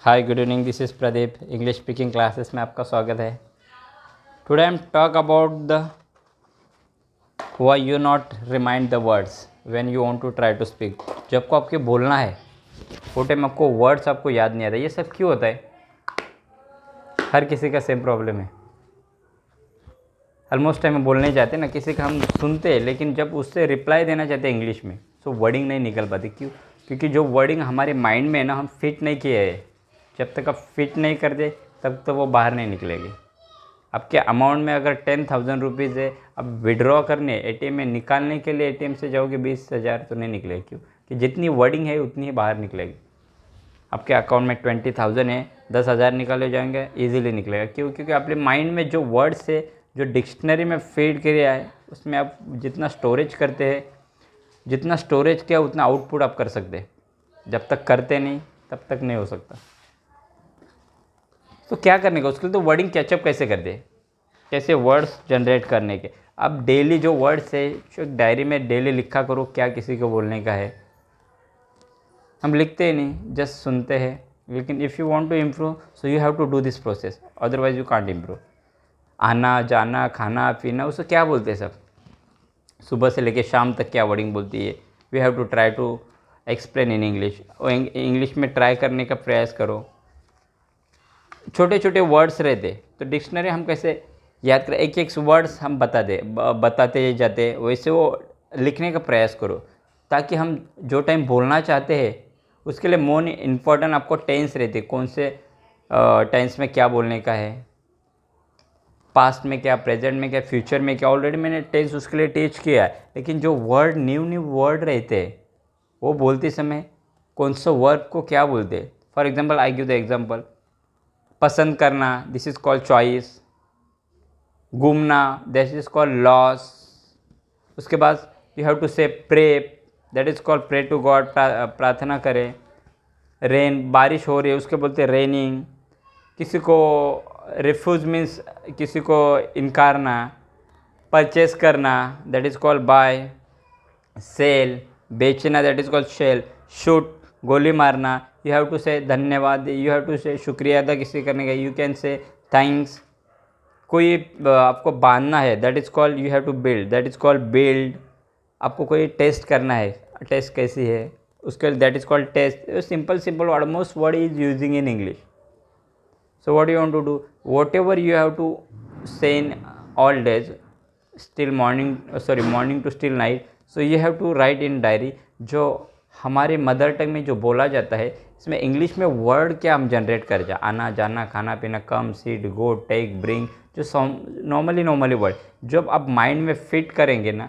Hi good evening, this is Pradeep. English speaking classes में आपका स्वागत है। Today I am talk about the why you not remind the words when you want to try to speak. जब को आपके बोलना है वो टाइम आपको वर्ड्स आपको याद नहीं आता। ये सब क्यों होता है? हर किसी का सेम प्रॉब्लम है। ऑलमोस्ट टाइम में बोलने जाते हैं ना, किसी का हम सुनते हैं लेकिन जब उससे रिप्लाई देना चाहते हैं इंग्लिश में तो वर्डिंग नहीं निकल पाती। क्यों? क्योंकि जो वर्डिंग हमारे माइंड में है ना, हम फिट नहीं किए हैं। जब तक आप फिट नहीं करते तब तक वो बाहर नहीं निकलेगी। आपके अमाउंट में अगर 10,000 रुपीज़ है, अब विड्रॉ करने एटीएम में निकालने के लिए एटीएम से जाओगे 20,000 तो नहीं निकलेगी। क्यों? कि जितनी वर्डिंग है उतनी ही बाहर निकलेगी। आपके अकाउंट में 20,000 है, 10,000 निकाले जाएंगे, इजीली निकलेगा। क्यों? क्योंकि आपके माइंड में जो वर्ड्स है, जो डिक्शनरी में फीड किया है, उसमें आप जितना स्टोरेज करते हैं, जितना स्टोरेज किया उतना आउटपुट आप कर सकते हैं। जब तक करते नहीं तब तक नहीं हो सकता। तो क्या करने का उसके लिए? तो वर्डिंग कैचअप कैसे करते हैं, कैसे वर्ड्स जनरेट करने के। अब डेली जो वर्ड्स है जो डायरी में डेली लिखा करो, क्या किसी को बोलने का है। हम लिखते ही नहीं, जस्ट सुनते हैं। लेकिन if you want to improve so you have to do this process, otherwise you can't improve. आना जाना खाना पीना उसे क्या बोलते हैं सब, सुबह से लेकर शाम तक क्या वर्डिंग बोलती है। We have to try to explain in English. English में ट्राई करने का प्रयास करो। छोटे छोटे वर्ड्स रहते तो डिक्शनरी हम कैसे याद करें। एक एक वर्ड्स हम बताते जाते, वैसे वो लिखने का प्रयास करो, ताकि हम जो टाइम बोलना चाहते हैं उसके लिए मोर इम्पोर्टेंट आपको टेंस रहते, कौन से टेंस में क्या बोलने का है, पास्ट में क्या, प्रेजेंट में क्या, फ्यूचर में क्या। ऑलरेडी मैंने टेंस उसके लिए टीच किया है। लेकिन जो वर्ड न्यू वर्ड रहते हैं वो बोलते समय कौन सा वर्ड को क्या बोलते। For example I give the example, पसंद करना, दिस इज़ कॉल्ड चॉइस। घूमना, दैट इज़ कॉल्ड लॉस। उसके बाद you have to say pray, that is called pray to God, प्रार्थना करें। रेन, बारिश हो रही है, उसके बोलते रेनिंग। किसी को रिफ्यूज मीन्स किसी को इनकारना। परचेस करना, that is called buy. Sale, बेचना, that is called sale. Shoot, गोली मारना। यू हैव टू से धन्यवाद, यू हैव टू से शुक्रिया अदा किसी करने का, यू कैन से थैंक्स। कोई आपको बांधना है, that is called you have to build, that is called build. आपको कोई टेस्ट करना है, टेस्ट कैसी है उसके लिए that is called test. Simple almost word is using in English. So what do you want to do? Whatever you have to say in all days, still morning to still night. So you have to write in diary. जो हमारे mother tongue में जो बोला जाता है, इसमें English में word क्या हम जनरेट कर जा, आना जाना खाना पीना, कम, सीट, गो, टेक, ब्रिंग, जो नॉर्मली वर्ड जब आप माइंड में फिट करेंगे ना,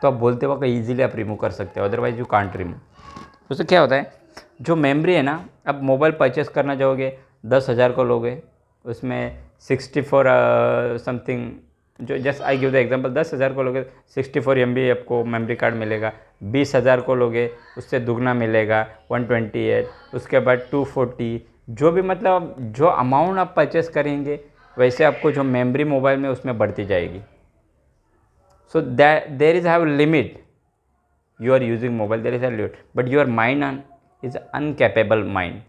तो आप बोलते वक्त ईजिली आप रिमूव कर सकते हो, अदरवाइज यू कांट रिमूव। उससे क्या होता है, जो मेमोरी है ना, अब मोबाइल परचेस करना चाहोगे 10,000 को लोगे, उसमें 64 समथिंग, जो just I give the example, 10,000 को लोगे 64 MB आपको मेमोरी कार्ड मिलेगा। 20,000 को लोगे उससे दुगना मिलेगा 128, उसके बाद 240। जो भी मतलब जो अमाउंट आप परचेस करेंगे वैसे आपको जो मेमोरी मोबाइल में उसमें बढ़ती जाएगी। So that there is have limit. You are using mobile, there is a limit, but your mind is uncapable mind.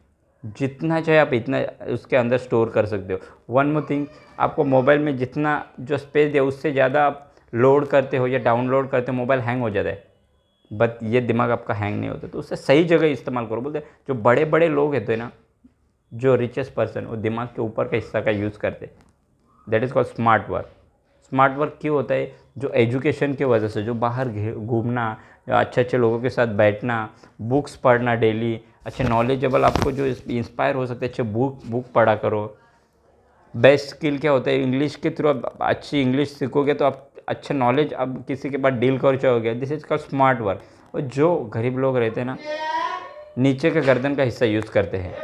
जितना चाहे आप इतना उसके अंदर स्टोर कर सकते हो। वन मोर थिंग, आपको मोबाइल में जितना जो स्पेस है उससे ज़्यादा आप लोड करते हो या डाउनलोड करते हो, मोबाइल हैंग हो जाता है। बट ये दिमाग आपका हैंग नहीं होता, तो उससे सही जगह इस्तेमाल करो। बोलते जो बड़े बड़े लोग हैं ना, जो रिचेस्ट पर्सन, वो दिमाग के ऊपर का हिस्सा का यूज़ करते, that is called smart work. Smart work क्यों होता है? जो एजुकेशन की वजह से, जो बाहर घूमना, अच्छे अच्छे लोगों के साथ बैठना, बुक्स पढ़ना डेली, अच्छे नॉलेजेबल आपको जो इंस्पायर हो सकते, अच्छे बुक पढ़ा करो। बेस्ट स्किल क्या होता है? इंग्लिश के थ्रू आप अच्छी इंग्लिश सीखोगे तो आप अच्छे नॉलेज अब किसी के पास डील कर चाहोगे। This is called smart work. और जो गरीब लोग रहते हैं ना, नीचे का गर्दन का हिस्सा यूज़ करते हैं।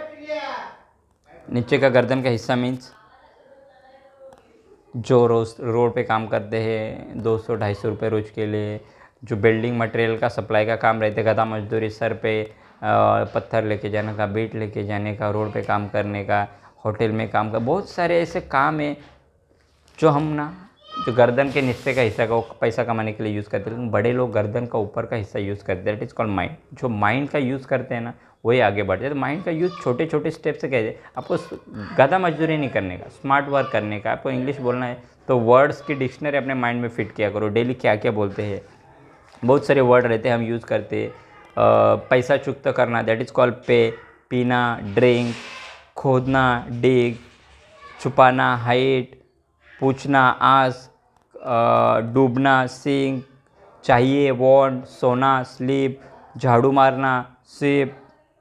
नीचे का गर्दन का हिस्सा मीन्स जो रोड पे काम करते हैं 200-250 रुपये रोज़ के लिए, जो बिल्डिंग मटेरियल का सप्लाई का काम रहते, गधा मजदूरी, सर पे पत्थर लेके जाने का, बीट लेके जाने का, रोड पे काम करने का, होटल में काम का, बहुत सारे ऐसे काम हैं जो हम ना, जो गर्दन के नीचे का हिस्सा का वो पैसा कमाने के लिए यूज़ करते हैं। लेकिन बड़े लोग गर्दन का ऊपर का हिस्सा यूज़ करते हैं, दैट इज़ कॉल्ड माइंड। जो माइंड का यूज़ करते हैं ना, वही आगे बढ़ते। तो माइंड का यूज़ छोटे छोटे स्टेप से कैसे, आपको ज़्यादा मजदूरी नहीं करने का, स्मार्ट वर्क करने का। आपको इंग्लिश बोलना है तो वर्ड्स की डिक्शनरी अपने माइंड में फिट किया करो, डेली क्या क्या बोलते हैं। बहुत सारे वर्ड रहते हैं हम यूज़ करते हैं। पैसा चुकता करना, दैट इज़ कॉल्ड पे। पीना, ड्रिंक। खोदना, डिग। छुपाना, हाइड। पूछना, आस्क। डूबना, सिंक। चाहिए, वांट। सोना, स्लीप। झाड़ू मारना, स्वीप।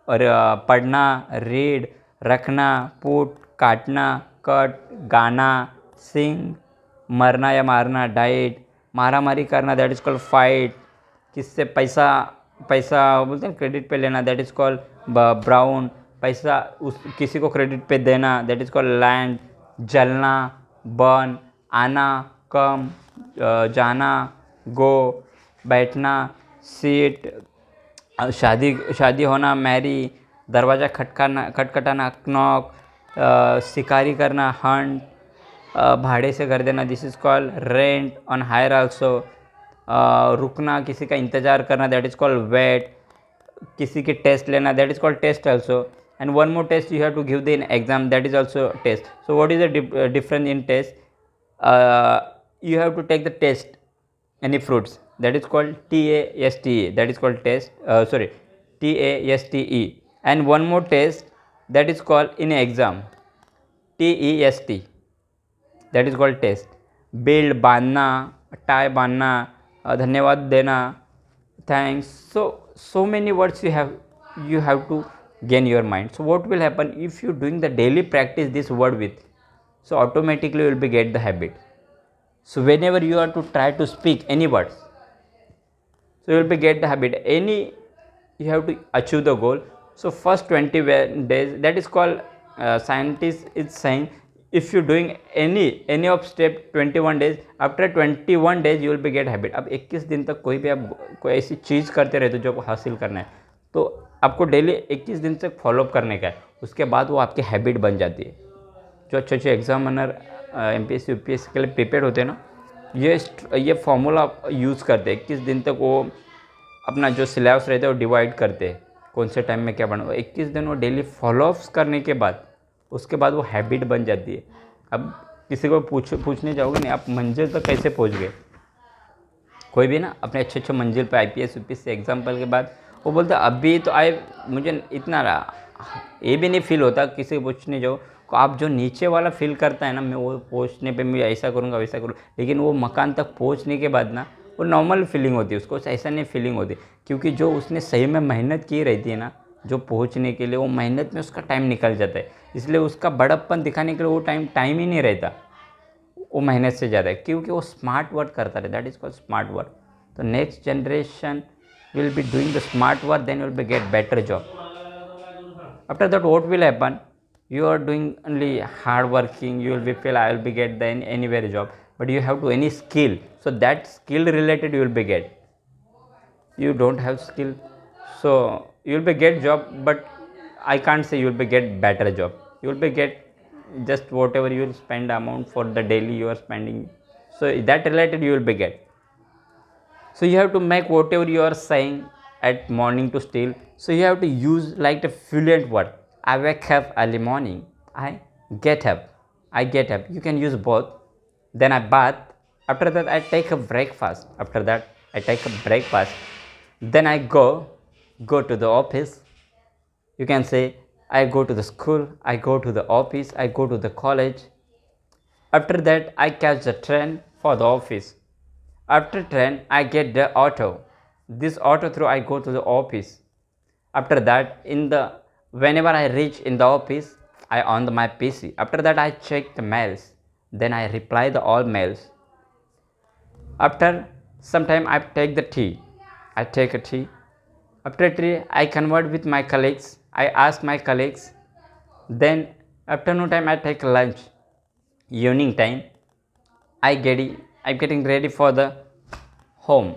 और पढ़ना, रीड। रखना, पुट। काटना, कट। गाना, सिंग। मरना या मारना, डाइट। मारा मारी करना, दैट इज़ कॉल्ड फाइट। किससे पैसा पैसा बोलते हैं क्रेडिट पे लेना, दैट इज़ कॉल्ड ब्राउन। पैसा उस किसी को क्रेडिट पे देना, दैट इज़ कॉल्ड लैंड। जलना, बर्न। आना, कम। जाना, गो। बैठना, सीट। शादी शादी होना, मैरी। दरवाज़ा खटखटाना, नॉक। शिकारी करना, हंट। भाड़े से घर देना, this is called rent. On hire also. रुकना, किसी का इंतज़ार करना, दैट इज़ कॉल्ड वेट। किसी की टेस्ट लेना, that is called test also. And one more test you have to give the in exam, that is also test. So what is the difference in test? You have to take the test any fruits, that is called TASTE, that is called test, sorry, TASTE. And one more test, that is called in exam, TEST, that is called test. Build, बांधना, tie बांधना, धन्यवाद देना, thanks. So many words you have to gain your mind. So what will happen if you doing the daily practice this word with, so automatically you will be get the habit. So whenever you are to try to speak any words, so you will be get the habit. Any you have to achieve the goal. So first 21 days, that is called, scientist is saying, if you doing any of step 21 days, after 21 days you will be get habit. अब 21 दिन तक कोई भी आप कोई ऐसी चीज़ करते रहते हो जो आपको हासिल करना है, तो आपको डेली 21 दिन तक फॉलोअप करने का है. उसके बाद वो आपकी हैबिट बन जाती है. जो अच्छे अच्छे एग्जामिनर MPSC UPSC के लिए प्रिपेयर होते हैं ना, ये फॉर्मूला यूज़ करते हैं. 21 दिन तक वो अपना जो सिलेबस रहता है वो डिवाइड करते हैं, कौन से टाइम में क्या पढ़ना. 21 दिन वो डेली फॉलोअप्स करने के बाद उसके बाद वो हैबिट बन जाती है. अब किसी को पूछने जाओगे नहीं, आप मंजिल तक कैसे पहुंच गए, कोई भी ना अपने अच्छे अच्छे मंजिल पे IPS UPSC एग्जाम्पल के बाद वो बोलते अभी तो मुझे इतना ये भी नहीं फील होता. किसी को पूछने जाओ तो आप जो नीचे वाला फील करता है ना, मैं वो पहुँचने पे मैं ऐसा करूँगा वैसा करूँ, लेकिन वो मकान तक पहुँचने के बाद ना वो नॉर्मल फीलिंग होती है, उसको ऐसा नहीं फीलिंग होती. क्योंकि जो उसने सही में मेहनत की रहती है ना, जो पहुँचने के लिए, वो मेहनत में उसका टाइम निकल जाता है. इसलिए उसका बड़प्पन दिखाने के लिए वो टाइम ही नहीं रहता, वो मेहनत से ज़्यादा है, क्योंकि वो स्मार्ट वर्क करता है. That is called smart work. तो next generation will be doing the smart work, then you will be get better job. After that what will happen, you are doing only hard working, you will be feel I will be get the anywhere job, but you have to any skill, so that skill related you will be get. You don't have skill, so you will be get job, but I can't say you will be get better job. You will be get just whatever you will spend amount for the daily you are spending, so that related you will be get. So you have to make whatever you are saying at morning to still. So you have to use like the fluent word. I wake up early morning. I get up. I get up. You can use both. Then I bath. After that I take a breakfast. After that I take a breakfast. Then I go to the office. You can say I go to the school. I go to the office. I go to the college. After that I catch the train for the office. After train, I get the auto. This auto through I go to the office. After that, whenever I reach in the office, I on my PC. After that, I check the mails. Then I reply the all mails. After some time, I take the tea. I take a tea. After tea, I convert with my colleagues. I ask my colleagues. Then afternoon time, I take lunch. Evening time, I'm getting ready for the home.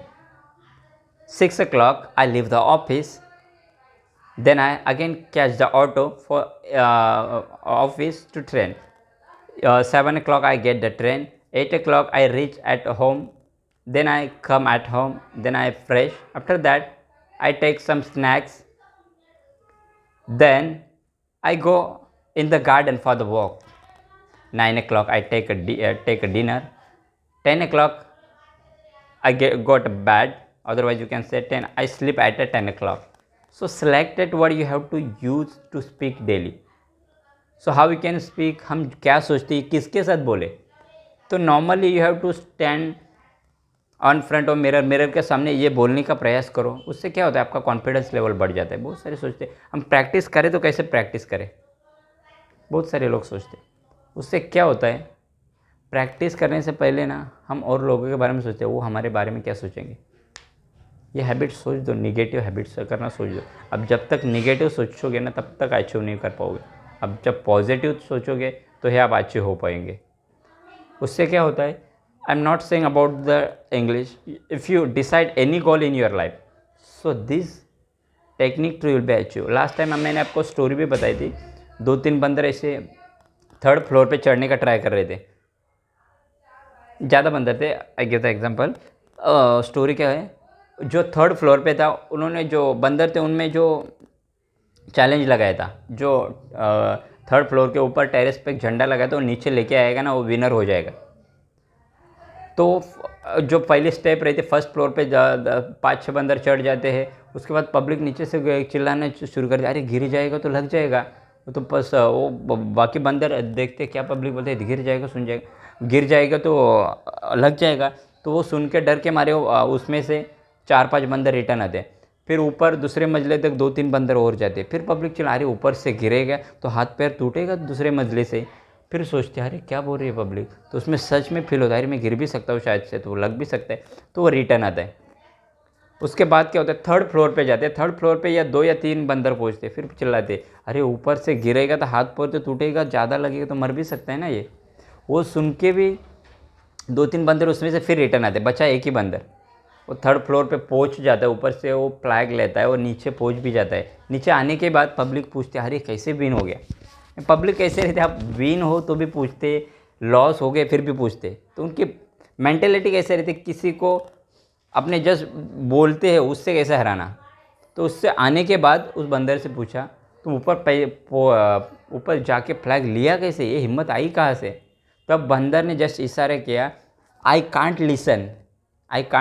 6 o'clock I leave the office. Then I again catch the auto for office to train. 7 o'clock I get the train. 8 o'clock I reach at home. Then I come at home. Then I fresh. After that I take some snacks. Then I go in the garden for the walk. 9 o'clock I take a dinner. 10 o'clock I go to bed. Otherwise you can say 10. I sleep at 10 o'clock. So selected what you have to use to speak daily. So how we can speak, हम क्या सोचते हैं किसके साथ बोले. तो normally you have to stand on front of mirror, mirror के सामने ये बोलने का प्रयास करो. उससे क्या होता है, आपका कॉन्फिडेंस लेवल बढ़ जाता है. बहुत सारे सोचते हैं हम प्रैक्टिस करें तो कैसे प्रैक्टिस करें, बहुत सारे लोग सोचते हैं. उससे क्या होता है, प्रैक्टिस करने से पहले ना हम और लोगों के बारे में सोचते हैं वो हमारे बारे में क्या सोचेंगे. ये हैबिट सोच दो, निगेटिव हैबिट्स करना सोच दो. अब जब तक निगेटिव सोचोगे ना तब तक अचीव नहीं कर पाओगे. अब जब पॉजिटिव सोचोगे तो ही आप अचीव हो पाएंगे. उससे क्या होता है, I am not saying about the English. If you decide any goal in your life, so this technique too will be achieve. Last time मैंने आपको स्टोरी भी बताई थी. 2-3 बंदर ऐसे 3rd फ्लोर पे चढ़ने का ट्राई कर रहे थे. ज़्यादा बंदर थे. आई गिव द एग्जांपल. स्टोरी क्या है, जो 3rd फ्लोर पे था उन्होंने, जो बंदर थे उनमें जो चैलेंज लगाया था, जो 3rd फ्लोर के ऊपर टेरेस पे एक झंडा लगाया था वो नीचे लेके आएगा ना वो विनर हो जाएगा. तो जो पहले स्टेप रहते, 1st फ्लोर पे 5-6 बंदर चढ़ जाते हैं. उसके बाद पब्लिक नीचे से चिल्लाना शुरू कर दिया, अरे गिर जाएगा तो लग जाएगा. तो बस वो बाकी बंदर देखते क्या पब्लिक बोलते हैं गिर जाएगा, सुन जाएगा, गिर जाएगा तो लग जाएगा. तो वो सुन के डर के मारे उसमें से 4-5 बंदर रिटर्न आते. फिर ऊपर दूसरे मंजिले तक 2-3 बंदर और जाते. फिर पब्लिक चिल्ला, अरे ऊपर से गिरेगा तो हाथ पैर टूटेगा दूसरे मंजिले से. फिर सोचते हैं अरे क्या बोल रही है पब्लिक. तो उसमें सच में फील होता है अरे मैं गिर भी सकता हूँ शायद से, तो वो लग भी सकता है. तो वो रिटर्न आता है. उसके बाद क्या होता है, 3rd फ्लोर पे जाते हैं. 3rd फ्लोर पे या 2 या 3 बंदर पहुँचते. फिर चिल्लाते अरे ऊपर से गिरेगा तो हाथ पैर तो टूटेगा, ज़्यादा लगेगा तो मर भी सकता है ना ये. वो सुन के भी 2-3 बंदर उसमें से फिर रिटर्न आते. बचा एक ही बंदर. वो 3rd फ्लोर पे पहुंच जाता है, ऊपर से वो फ्लैग लेता है और नीचे पहुंच भी जाता है. नीचे आने के बाद पब्लिक पूछते अरे कैसे विन हो गया. पब्लिक कैसे रहते, आप विन हो तो भी पूछते, लॉस हो गए फिर भी पूछते. तो उनकी मेंटेलिटी कैसे रहती, किसी को अपने जस्ट बोलते हैं उससे कैसे हराना. तो उससे आने के बाद उस बंदर से पूछा तुम ऊपर जाके फ्लैग लिया कैसे, ये हिम्मत आई कहाँ से. तब बंदर ने जस्ट इशारा किया, I can't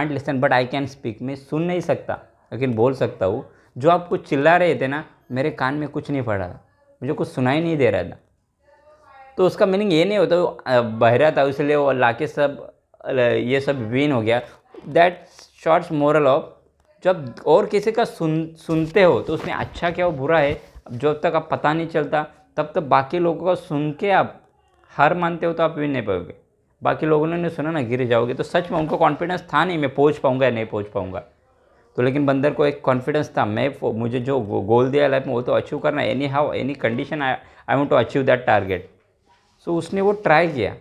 listen but I can speak. मैं सुन नहीं सकता लेकिन बोल सकता हूँ. जो आप कुछ चिल्ला रहे थे ना मेरे कान में कुछ नहीं पड़ रहा था, मुझे कुछ सुनाई नहीं दे रहा था. तो उसका मीनिंग ये नहीं होता वो बहरा था इसलिए वो लाके सब ये सब विन हो गया. दैट शॉर्ट्स मोरल ऑफ, जब और किसी का सुनते हो तो उसमें अच्छा क्या हो बुरा है, जब तक आप पता नहीं चलता तब तक बाकी लोगों का सुन के आप हार मानते हो तो आप विन नहीं पाओगे. बाकी लोगों ने सुना ना गिर जाओगे, तो सच में उनको कॉन्फिडेंस था नहीं मैं पहुंच पाऊंगा या नहीं पहुंच पाऊंगा. तो लेकिन बंदर को एक कॉन्फिडेंस था, मुझे जो गोल दिया लाइफ में वो तो अचीव करना है. Any how any condition I want to achieve that target. So उसने वो ट्राई किया.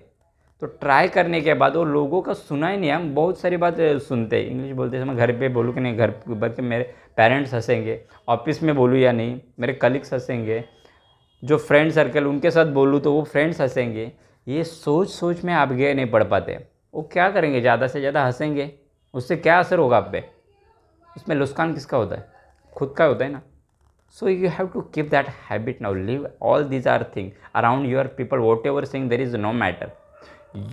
तो ट्राई करने के बाद वो लोगों का सुना ही नहीं. हम बहुत सारी बात सुनते हैं, इंग्लिश बोलते हैं, मैं घर पे बोलूँ कि नहीं, घर बल्कि मेरे पेरेंट्स हंसेंगे, ऑफिस में बोलूँ या नहीं मेरे कलीग्स हंसेंगे, जो फ्रेंड सर्कल उनके साथ बोलूँ तो वो फ्रेंड्स हंसेंगे. ये सोच सोच में आप आगे नहीं बढ़ पाते. वो क्या करेंगे, ज़्यादा से ज़्यादा हंसेंगे, उससे क्या असर होगा आप पे. उसमें नुकसान किसका होता है, खुद का होता है ना. So you have to keep that habit now. Leave all these are thing around your people, whatever thing there is no matter.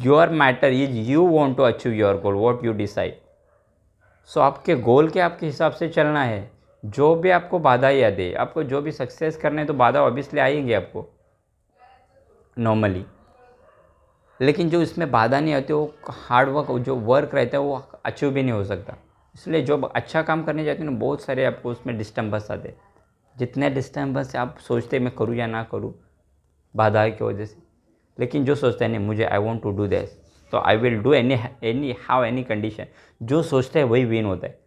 Your matter is you want to achieve your goal, what you decide. So आपके goal के आपके हिसाब से चलना है. जो भी आपको बाधा या दे, आपको जो भी सक्सेस करने तो बाधा ऑब्वियसली आएंगे आपको नॉर्मली. लेकिन जो इसमें बाधा नहीं आती वो हार्ड वर्क, जो वर्क रहता है वो अचीव भी नहीं हो सकता. इसलिए जो अच्छा काम करने जाते हैं ना बहुत सारे आपको उसमें डिस्टर्बेंस आते. जितने डिस्टर्बेंस आप सोचते मैं करूँ या ना करूँ बाधा की वजह से. लेकिन जो सोचता है नहीं मुझे I want to do this तो I will do any how any condition, जो सोचता है वही विन होता है.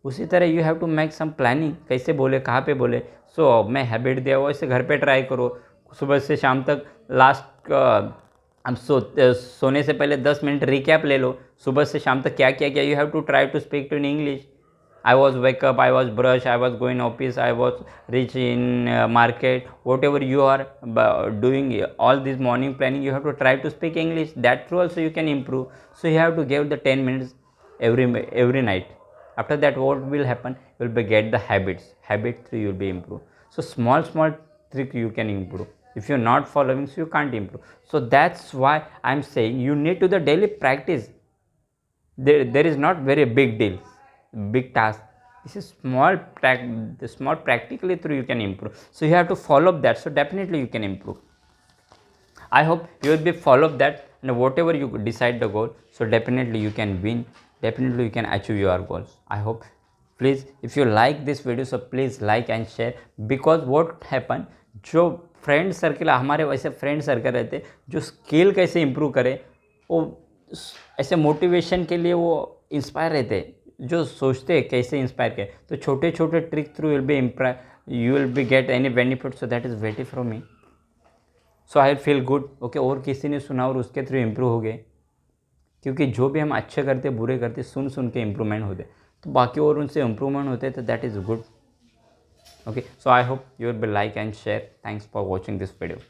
उसी तरह you have to make some planning, कैसे बोले कहाँ पे बोले. सो मैं हैबिट दिया हुआ इसे घर पे ट्राई करो. सुबह से शाम तक लास्ट अब सोने से पहले 10 मिनट रिकैप ले लो, सुबह से शाम तक क्या क्या किया. You have to try to speak too in English. I was wake up, I was brush, I was going office, I was reach in market, whatever you are doing all this morning planning, you have to try to speak English. That through also you can improve. So you have to give the 10 minutes every night. After that what will happen, you will be get the habit through you will be improve. So small trick you can improve. If you're not following, so you can't improve. So that's why I'm saying you need to the daily practice. There is not very big deal, big task. This is the small practically through you can improve. So you have to follow that, so definitely you can improve. I hope you will be follow that, and whatever you decide the goal, so definitely you can win, definitely you can achieve your goals. I hope. Please, if you like this video, so please like and share, because what happen, जो friend circle हमारे वैसे friend circle रहते जो skill कैसे improve करे, वो ऐसे motivation के लिए वो इंस्पायर रहते, जो सोचते हैं कैसे इंस्पायर करें, तो छोटे छोटे trick through you will be get any benefit. So that is weighty from me. So I feel good. Okay, और किसी ने सुना और उसके थ्रू इम्प्रूव हो गए, क्योंकि जो भी हम अच्छे करते बुरे करते सुन के इम्प्रूवमेंट होते, तो बाकी और उनसे इम्प्रूवमेंट होते, तो that is good. Okay, so I hope you will be like and share. Thanks for watching this video.